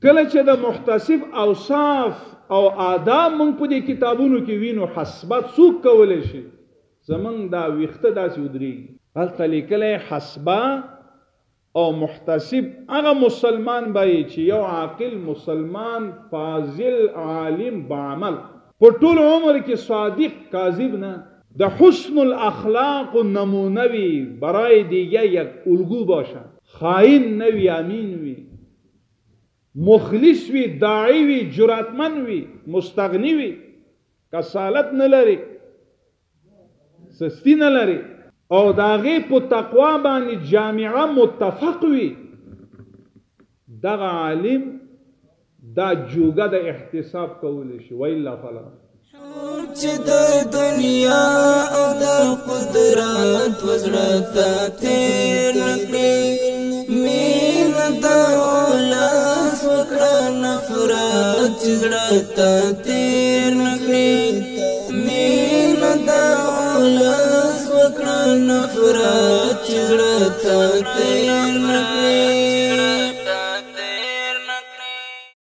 کله چې د محتسب اوصاف او آداب موږ په دې کتابونو کې وینو حسبه څوک کولی شي زمونږ دا ویښته داسې ودرېږي هلته لیکلی حسبه او محتسب هغه مسلمان به چې یو عاقل مسلمان فاضل عالم بعمل په ټول عمر کې صادق کاذب نه د حسن الاخلاق نمونه وي برای دیگه یک الگو باشه خائن نه وي امین وي مخلص وي داعی وي جرأتمن وي مستغنی وي کسالت نه لري سستی نه لري او د هغې په تقوا باندې جامعه متفق وي دغه عالم دا جوګه د احتساب کولی شي والا فلا چې د دنیا او د قدرت وزړه ته تېر نکړي مینه د ولس وکړه نفرت چې زړه ته تېر نکړي مینه د ولس وکړه نفرت چې زړه ته تېر نکړي